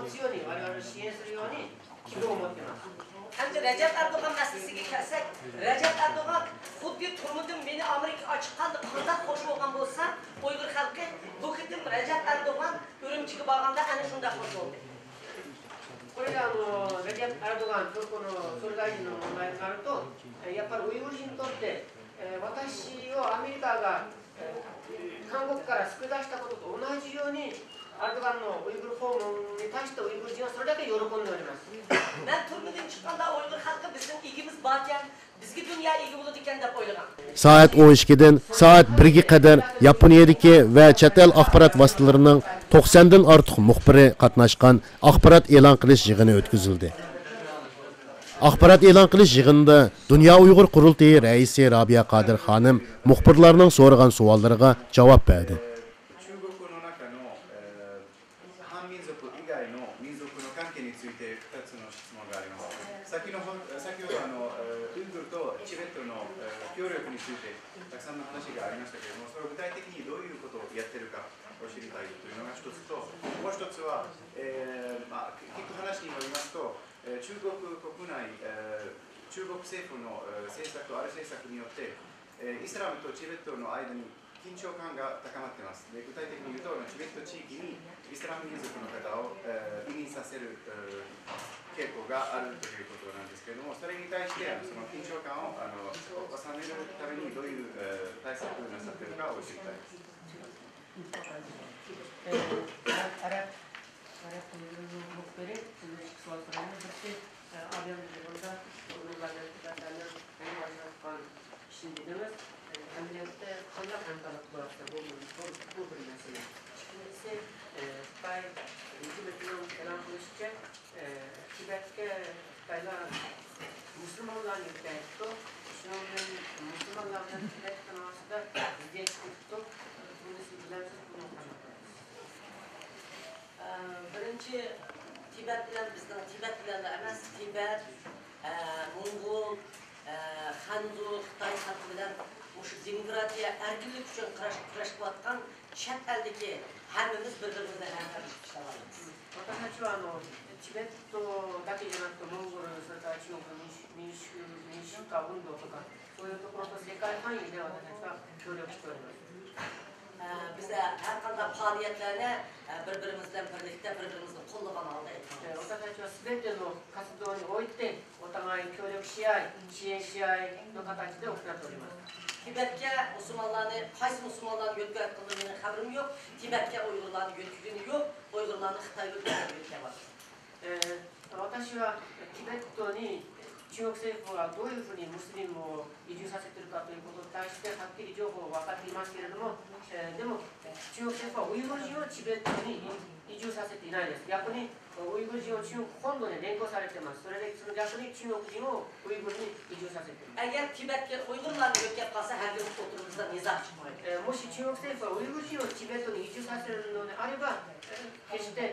持つように、我々を支援するように希望を持っています。Hamda Recep Erdoğan meselesiga kelsak, Recep Erdoğan xuddi turmudim beni Amerikaga chiqqanda qanday qo'shib olgan bo'lsa, Uyg'ur xalqi bu qitim Recep Erdoğan Urumchiga borganda ana shunday qo'shib oldi. これでレジェプ・エルドガン、トルコの総理大臣の問題になると、やっぱりウイグル人にとって、私をアメリカが、韓国から救い出したことと同じように、エルドガンのウイグル訪問に対してウイグル人はそれだけ喜んでおります。Ben turmudim chiqqanda Uyg'ur xalqi bizning igimiz bor ekan, bizga dunyo igi bo'ladi ekan deb o'ylagan. Saat 12'den saat 1'ge kadar Yaponiyadagi va chet el axborot vositalarining 90 dan ortiq muxbiri qatnashgan axborot e'lon qilish yig'ini o'tkazildi. Axborot e'lon qilish yig'inida Dunyo Uyg'ur qurultiyi raisi Robiya Qodir xonim muxbirlarning so'ragan savollariga javob berdi.中国政府の政策、ある政策によって、イスラムとチベットの間に緊張感が高まっています。具体的に言うと、チベット地域にイスラム民族の方を移民させる傾向があるということなんですけれども、それに対してその緊張感を収めるためにどういう対策をなさっているかを知りたいです。Şimdimiz ameliyatı kanlar kankalık bıraktı bu meselesi. İkincisi Xitay hükümetinin elan kılışça Tibet'te Xitaylar Müslümanlar yükletti. Şunun Müslümanlarla Tibet kanası da ziyaret tuttu. Bunu sizlersiz bunu kanıtlarız. Birinchi Tibet bilan bizning Tibet bilan emas, Tibet, Mongol, Hanzu, Xitoy xalqi bilan o'sha demokratiya, erkinlik uchun kurashayotgan chet eldagi hammamiz bir-birimizdan hamkorlik ishlayapmiz. 私たちはチベットだけじゃなくてモンゴル、それから中国の民主化運動とかそういうところと世界範囲で私たちは協力しております。Biz her qanday faaliyetlerine birbirimizden birlikte birbirimizni qo'llagan holda etamiz. 私たちはすべての活動においてお互い協力し合い、支援し合いの形で行っております。Tibet'e Müslümanlarını, qaysi Müslümanlarını yo'tkazganini mening xabarim yo'q. Tibet'e Uyg'urlarni yo'tkazgani yo'q. Uyg'urlarni Xitoyga yo'tkazgan. 私はティベットに中国政府はどういうふうにムスリムを移住させているかということに対してはっきり情報は分かっていますけれども、でも中国政府はウイグル人をチベットに移住させていないです。逆にウイグル人を中国本土に連行されています。それでその逆に中国人をウイグルに移住させている。Eğer Tibet'e Uygurlarını yo'tkazsa her gün oturumuzda niza çıkmaydı. もし中国政府はウイグル人をチベットに移住させるのであれば、決して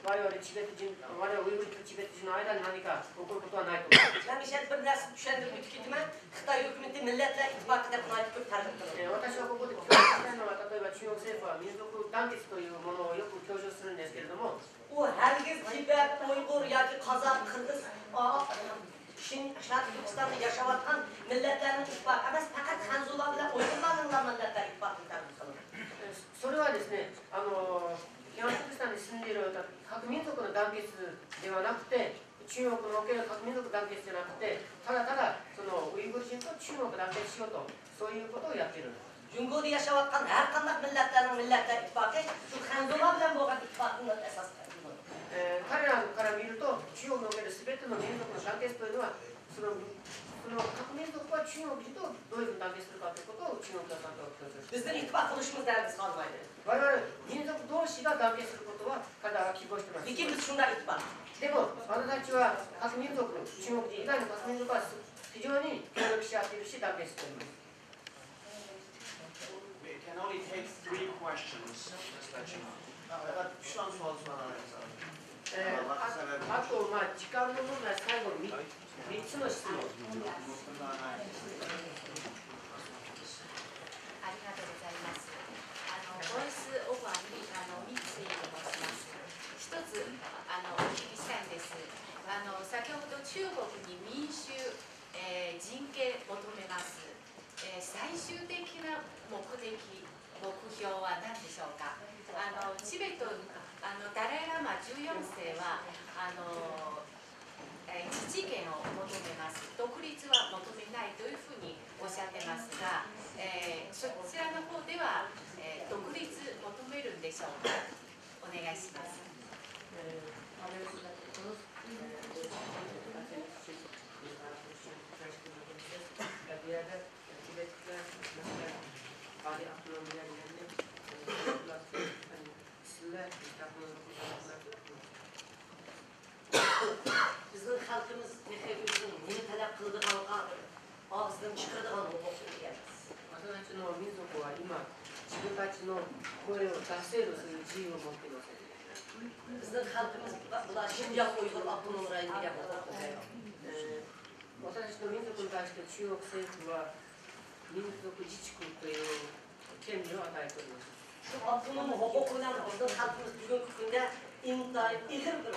我々ウイグル人とチベット人の間に何か起こることはないと思います。Ben bir şey bir narsa düşündürmek gitme. Xitoy hükümeti milletler ittifakı deb ko'p targ'ib qiladi. 私はここで強調したいのは、例えば中国政府は民族団結というものをよく強調するんですけれども、u herkes Tibet, Uygur yoki Qozaq, Qirg'iz, Sharq Turkistonda yashayotgan millatlarning ittifoqi emas, faqat Hanzular bilan Uyg'urlarning millatlar ittifoqini targ'ib qiladi. それはですね、東トルキスタンに住んでいる各民族の団結ではなくて、中国のおける各民族団結じゃなくて、ただただそのウイグル人と中国団結しようと、そういうことをやっているんです。Cumhuriyet yaşayotgan her qanday millatlar ittifoqi shu Hanzular bilan bo'lgan ittifoqning asosida. 彼らから見ると、中国におけるすべての民族の団結というのは、その各民族は中国人とどういうふうに団結するかということを中国がちゃんと強調している。Bizning ittifoq qilishimizdan biz qolmaydi. 我々民族同士が団結することは彼らは希望しています。 Lekin biz shunday ittifoq. でも私たちは各民族、中国人以外の各民族は非常に協力し合っているし団結しています。We can only take 3 questions. Just let you know. あと時間の問題、最後に3つの質問。ありがとうございます。ボイスオファーに三井と申します。一つお聞きしたいんです。先ほど中国に民主、人権求めます。最終的な目的、目標は何でしょうか。チベットダライ・ラマ14世は自治権を求めます。独立は求めないというふうにおっしゃってますが、そちらの方では、独立求めるんでしょうか。お願いします。Bizim halkımız nefesimizin bunu talep kıldığına ağzından çıkardığı hukuk diyemez. 私たちの民族は今、自分たちの声を出せるそういう自由を持っています。Bizim halkımız bunlar Şincan Uygur Abdülhamid diye hukuk diyemez. 私たちの民族に対して中国政府は民族自治区という権利を与えております。 Şu Abdülhamid hukukuyla bizim halkımız bugünkü günde intihar ilir bir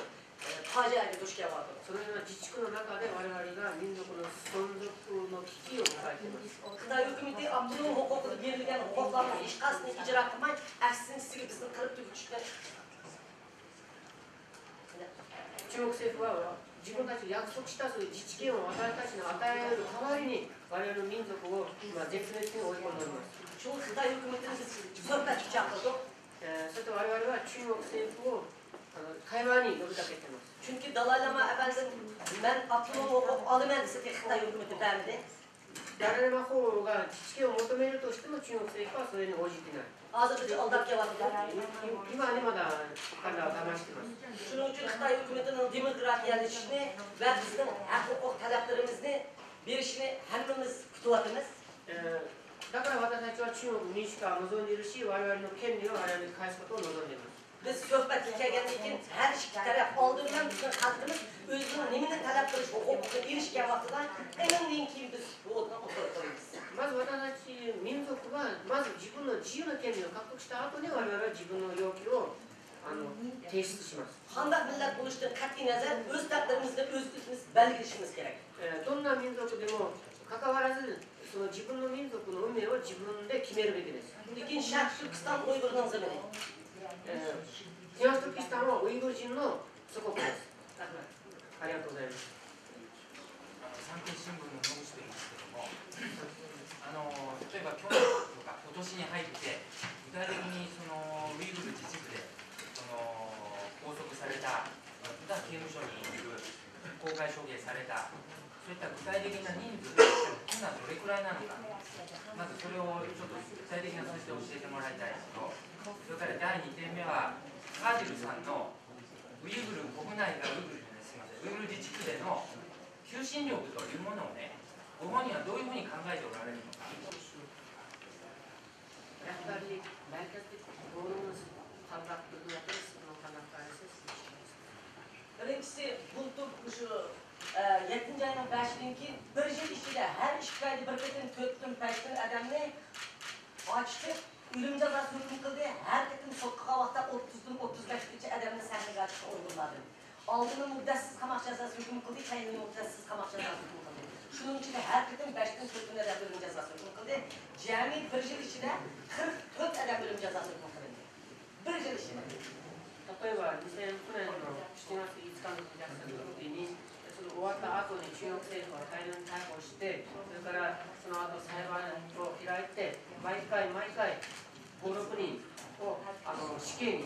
faciaya düşkün vardır. そのような自治区の中で我々が民族の存続の危機を迎えています。 Xitay hükümeti Abdülhamid hukukunu verilgen hukukların hiç kasını icra kılmay, aksini sizi bizim kırıp döküşler. 中国政府は自分たちが約束したそういう自治権を私たちに与える代わりに我々の民族を今絶滅に追い込んでおります。 Şu Xitay hükümetinin sohbet çağırdı. それと我々は中国政府を対話に呼びかけています。 Çünkü Dalai Lama efendim ben Abdülhamid hukuk alımen dese ki Xitay hükümeti vermedi. ダライ・ラマ法が自治権を求めるとしても中国政府はそれに応じていない。 Azıcık aldak yalandı. 今にまだ彼らを騙しています。 Şunun için Xitay hükümetinin demokrat yerleşişini ve bizim hak hukuk taleplerimizi bir işini hepimiz kutuvatımız. だから私たちは中国民主化を望んでいるし、我々の権利を我々に返すことを望んでいます。 Biz sohbet hikayelerindeki her iki taraf olduğundan bizim halkımız özünün nemini talep kılış hukukuna erişken vaktidan eminim ki biz bu oduna oturtmalıyız. まず私たち民族はまず自分の自由な権利を獲得した後に我々は自分の要求を提出します。 Handak millet buluştuğu kat'i nazar öz takdirimizde özgürlüğümüz belirleşimiz gerek. どんな民族でも関わらずその自分の民族の運命を自分で決めるべきです。 Lakin Şark Türkistan Uygur'dan zemini. 東トルキスタンはウイグル人の祖国です。ありがとうございます。産経新聞の野口と言いますけども、例えば去年とか今年に入って具体的にそのウイグル自治区でその拘束された、普段刑務所にいる公開処刑された、そういった具体的な人数今どれくらいなのか、まずそれをちょっと具体的な数字で教えてもらいたいですと、それから第2点目はカーディルさんのウイグル国内がウイグル自治区での求心力というものをね、ご本人はどういうふうに考えておられるのか。やっぱり大学的ボールの反発的なですのかなかBirincisi bulduk şu 7. ayının 5'inki bir yıl içinde her işgali bir ketin köktün peştin adamını açtı, ölüm cezası hüküm kıldı, her ketin sokağa vakta 30'dan 35'lice adamını sahneye açtı uyguladı. Aldığını muddessiz kamak cezası hüküm kıldı, kendini muddessiz kamak cezası hüküm kıldı. Şunun içinde her ketin 5'ten köktün adam ölüm cezası hüküm kıldı. Cami bir yıl içinde 44 adam ölüm cezası hüküm kıldı. Bir yıl içinde. 例えば2009年の7月5日の虐殺の時にその終わった後に中国政府は大量に逮捕して、それからその後裁判を開いて毎回暴力人を死刑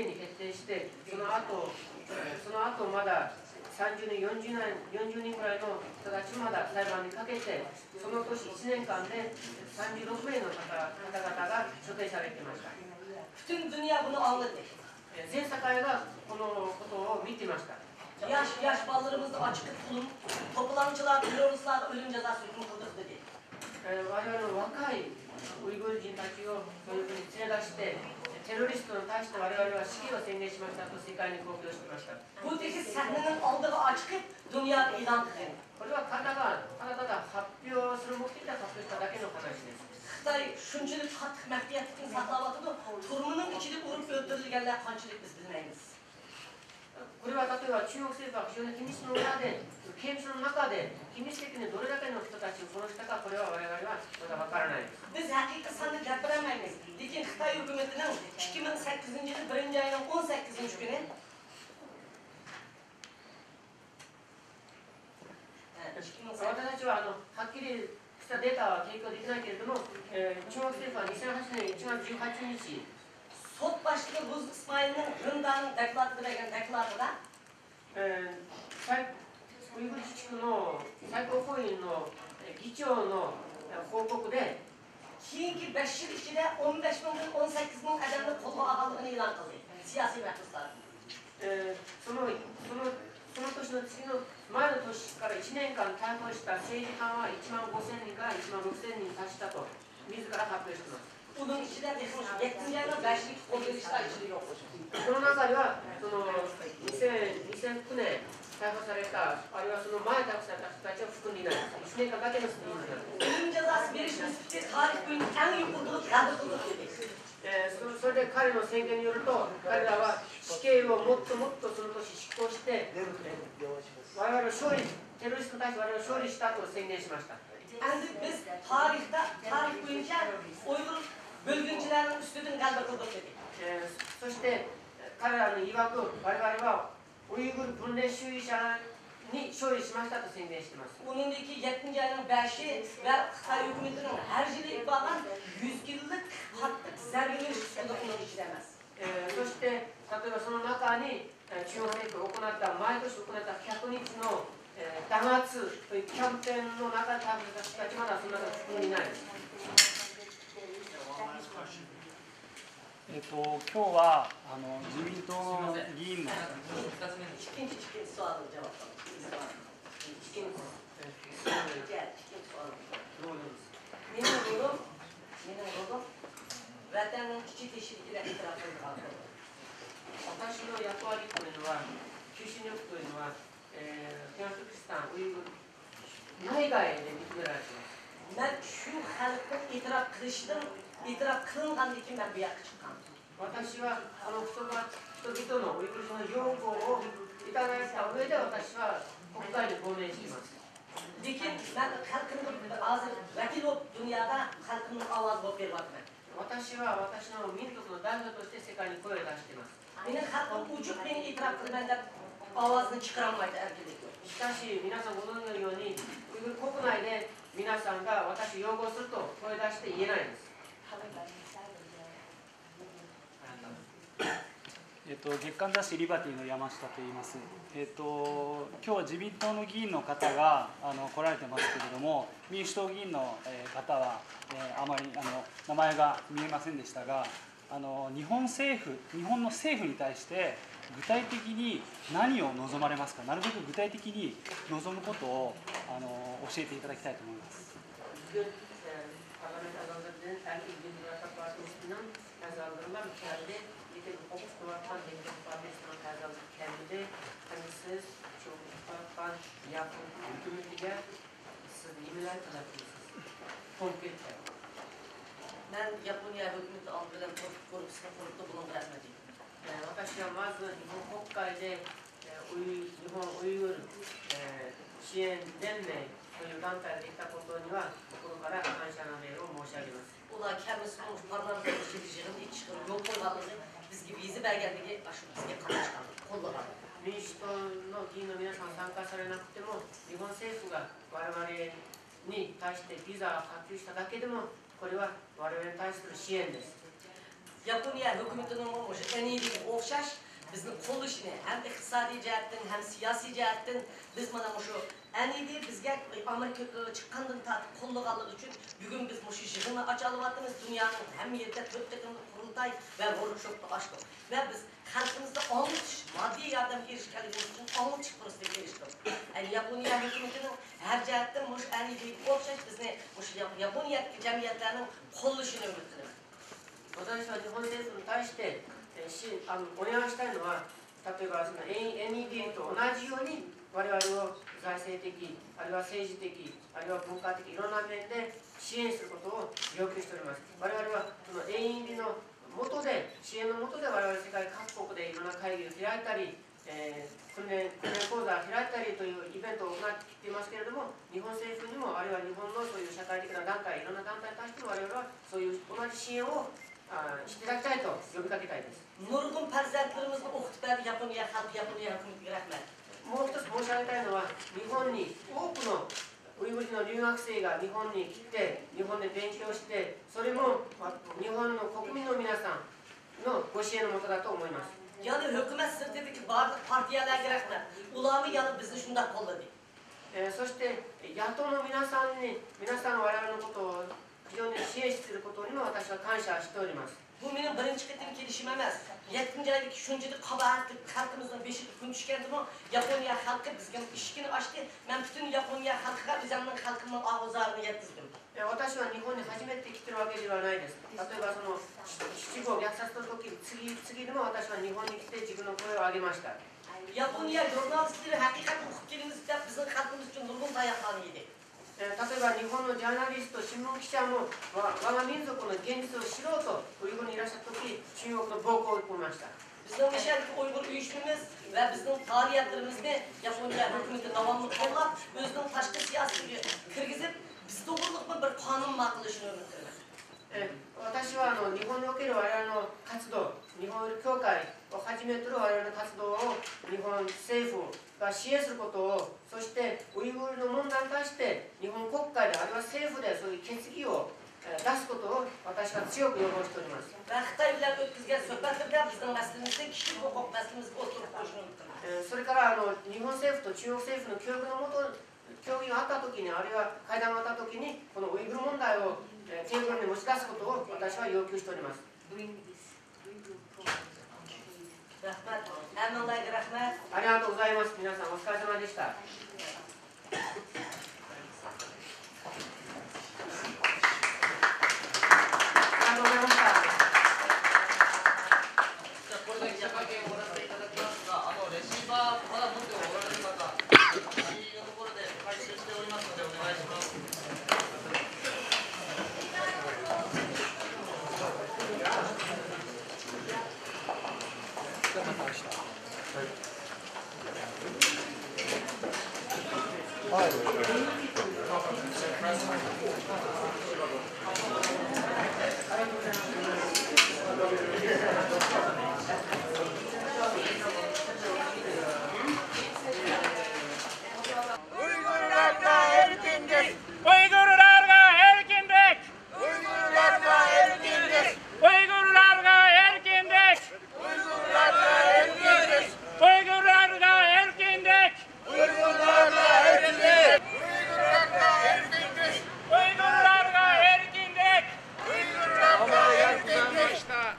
に決定して、その後まだ30人40人ぐらいの人たちまだ裁判にかけて、その年1年間で36名の方々が処刑されていました。 Bütün dünya bunu anladı. 全世界がこのことを見ていました。 Yaş ballarımızda açık bulun, toplantılar, teröristler ölüm cezası hüküm kıldık dedi. 我々の若いウイグル人たちをそういうふうに連れ出して、テロリストに対して我々は死刑を宣言しましたと世界に公表していました。 Bu teki sahnenin aldığı açık dünyada ilan edildi. これは彼らが発表する目的で発表しただけの話です。Xitay şunchalik qattiq mafiyatlikni saqlab atadi, turmuning ichida urib o'ldirilganlar qanchalik biz bilmaymiz. これは例えば中国政府は非常に秘密の中で、刑務所の中で秘密的にどれだけの人たちを殺したか、これは我々はまだわからないです。 Biz haqiqiy sanni gapiramaymiz. Lekin Xitoy hukumatining 2008-yil 1-oyning 18-kuni 私たちははっきりしたデータは提供できないけれども、中国政府は2008年1月18日 Sot başlığı Ruz İsmail'in Rında'nın deklaratı vergen deklaratında ウイグル自治区の最高法院の議長の報告で keyingi 5 yıl içinde 15 bin 18 bin adamını kolluğa aldığını ilan kıldı. Siyasi mahpuslar. その年の次の前の年から1年間逮捕した政治犯は1万5000人から1万6000人に達したと自ら発表しています。 Bunun içinde yetince ayına 5 yıl kongresiler içinde yok. この中ではその2009年逮捕された、あるいはその前逮捕された人たちを含んでいない、1年間だけの人数なんです。 Ölüm cezası verişimiz tarih boyunca en yüksek olduğu kaldırıldı dedi. それで彼の宣言によると、彼らは死刑をもっともっとその年執行して、我々を勝利、テロリストに対して我々を勝利したと宣言しました。 Şimdi biz tarih boyunca Uygur bölgüncülerin üstünden kaldırıldık dedi. そして彼らの曰く我々はウイグル分裂主義者に勝利しましたと宣言しています。 Bunundaki 7. ayının 5'i ve Xitay hükümetinin her yılı ibadan 100 yıllık katlık zerbeleri üstünde işlemez. そして例えばその中に中国政府が行った毎年行った100日の弾圧というキャンペーンの中で逮捕された人たちまだその中に含んでいないです。 今日は自民党の議員の私の役割というのは、求心力というのは、東トルキスタン、ウイグル内外で認められています。 Ben şu halkın itiraf kılışının itiraf kılınganlıkı ben bir yakı çıkan. 私はこの人々のウイグル人の要望をいただいた上で私は国会に亡命しています。 Lekin ben halkın ağzı vekil olup dünyada halkın avazı olup vermedim. 私は私の民族の代表として世界に声を出しています。 Benim halkım uçuk beni itiraf kıldı benden avazını çıkaramaydı erkek. しかし皆さんご存知のようにウイグル国内で皆さんが私を擁護すると声出して言えないんです。 月刊雑誌リバティの山下と言います。今日は自民党の議員の方が来られてますけれども、民主党議員の方はあまり名前が見えませんでしたが、日本の政府に対して具体的に何を望まれますか。なるべく具体的に望むことを教えていただきたいと思います。 Ben Japonya hükümeti algılayan korkusuna korktu bunun vermedi. 私はまず日本国会で日本ウイグル支援連盟という団体ができたことには心から感謝の念を申し上げます。 Ular kendisi olmuş parlamento işçiliğinin iç çıkıyor. Yok olmadığını biz gibi izi belgeldiği aşırı bizge kanışkanlık. Kollalar. 民主党の議員の皆さん参加されなくても日本政府が我々に対してビザを発給しただけでもこれは我々に対する支援です。 Japonya hükümetinin olmuş en iyi bir okşaş bizim kol işini hem iktisadi cihetten hem siyasi cihetten biz bana şu en iyi değil bizge Amerika çıkandan tatip kolluğalığı için bugün biz bu şişini açalım attınız dünyanın hem yerde dört takımlı kurultay ve workshop'ta açtık ve biz halkımızda anlıç maddi yardım erişkenliğimiz için anlıç prosesi geliştirdik. Yani Japonya hükümetinin her cihetten en iyi bir okşaş biz ne Japonya cemiyetlerinin kol işini ürettiler. 私は日本政府に対してお願いしたいのは、例えばその NED と同じように我々を在財政的、あるいは政治的、あるいは文化的、いろんな面で支援することを要求しております。我々はその AED の下で、支援の下で我々世界各国でいろんな会議を開いたり、訓練講座を開いたりというイベントを行っていますけれども、日本政府にも、あるいは日本のそういう社会的な団体、いろんな団体に対しても我々はそういう同じ支援をしていただきたいと呼びかけたいです。 Nurgun farzandlarımızı okutup Japonya halkı, Japonya hükümeti rahmet. もう一つ申し上げたいのは、日本に多くのウイグル人の留学生が日本に来て、日本で勉強して、それも日本の国民の皆さんのご支援のもとだと思います。 Yani hükümet sırtındaki bazı partiyalar rahmet. Ulami yanı bizi şundan kolladı. そして野党の皆さんが我々のことを非常に支援することにも私は感謝しております。 Bu benim birinci kıtım gelişim emez. 7. aydaki şuncalık kabahatli halkımızdan 5 yıl gün düşkendim o Japonya halkı bizden işkini açtı. Ben bütün Japonya halkına bizimle halkımın ağızlarını yetkizdim. 私は日本に初めて来てるわけではないです。例えばその七五虐殺の時、次でも私は日本に来て自分の声を上げました。 Japonya jurnalistleri hakikat hukukçularımızda bizim halkımız için nurgun dayaklanıydı. 例えば日本のジャーナリスト、新聞記者も我が民族の現実を知ろうとウイグルにいらっしゃった時、中国の暴行を受けました。 Bizim Meşer'deki Uygur uyuşmamız ve bizim tarihiyatlarımızda Japonya hükümeti devamlı kollap, özünün taşkı siyaseti kırgızıp, biz doğruluk bir kanun makılışını öğretirler. 私は日本における我々の活動、日本教会をはじめとする我々の活動を日本政府が支援することを、そしてウイグルの問題に対して日本国会であるいは政府でそういう決議を出すことを私は強く要望しております。 Ve Xitay bilen ötküzgen sohbetlerde bizim meslemizde kişilik hukuk meslemizde oturup konuşmayı unutturlar. それから日本政府と中国政府の協議のもと協議があったときに、あるいは会談があったときに、このウイグル問題をテーブルに持ち出すことを私は要求しております。 Rahmet, emanlaydı rahmet. ありがとうございます。皆さんお疲れ様でした。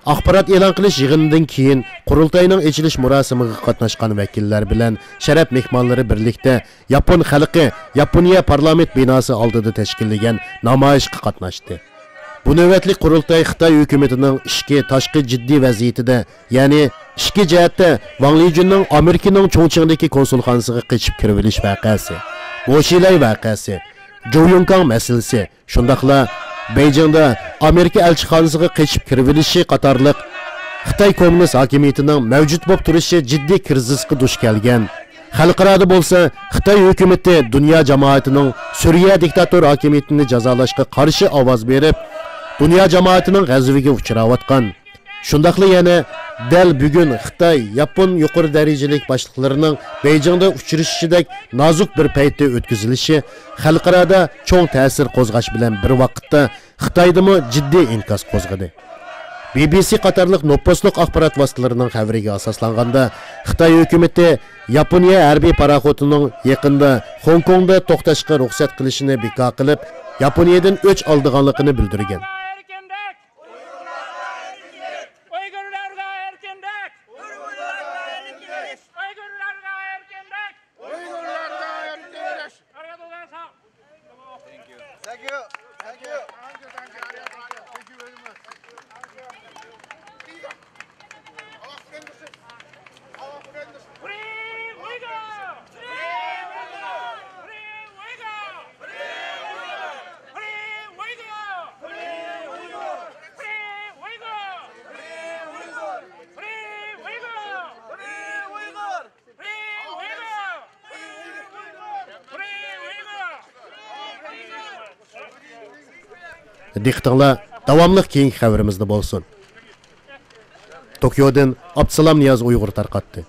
Axborot e'lon qilish yig'inidan keyin qurultayning ochilish murosimiga qatnashgan vakillar bilan sharaf mehmonlari birlikda Yapon xalqi Yaponiya parlament binosi oldida tashkillangan namoyishga qatnashdi. Bu navbatlik qurultay Xitoy hukumatining ishki tashqi jiddiy vaziyatida, ya'ni ishki jihatda Wang Lijunning Amerikaning Chongqingdagi konsulxonasiga qochib kirib olish voqeasi, Boshilay voqeasi, Joyunkang masalasi, shundaqla Beijingda Amerika elchixonasiga qochib kirilishi qatorliq Xitoy kommunist hokimiyatining mavjud bo'lib turishi jiddiy krizisga duch kelgan. Xalqaro bo'lsa, Xitoy hukumatı dunyo jamoatining Suriya diktator hokimiyatini jazolashga qarshi ovoz berib, dunyo jamoatining g'azabiga uchrayotgan. Shundaqla yana dal bugun Xitoy Yapon yuqori darajalik boshliqlarining Beijingda uchrashishidek nozik bir paytda o'tkazilishi xalqaroda cho'ng ta'sir qo'zg'ash bilan bir vaqtda Xitoydami jiddiy inkas qo'zg'adi. BBC qatorliq nopposliq axborot vositalarining xabariga asoslanganda Xitoy hukumati Yaponiya harbiy paraxotining yaqinda Hong Kongda to'xtashga ruxsat qilishini bekor qilib, Yaponiyadan o'ch oldiganligini bildirgan. Diqqətinizlər davamlıq keyingi xəbərimizdə bolsun. Tokyodan Abdusalam Niyaz Uyğur tarqatdı.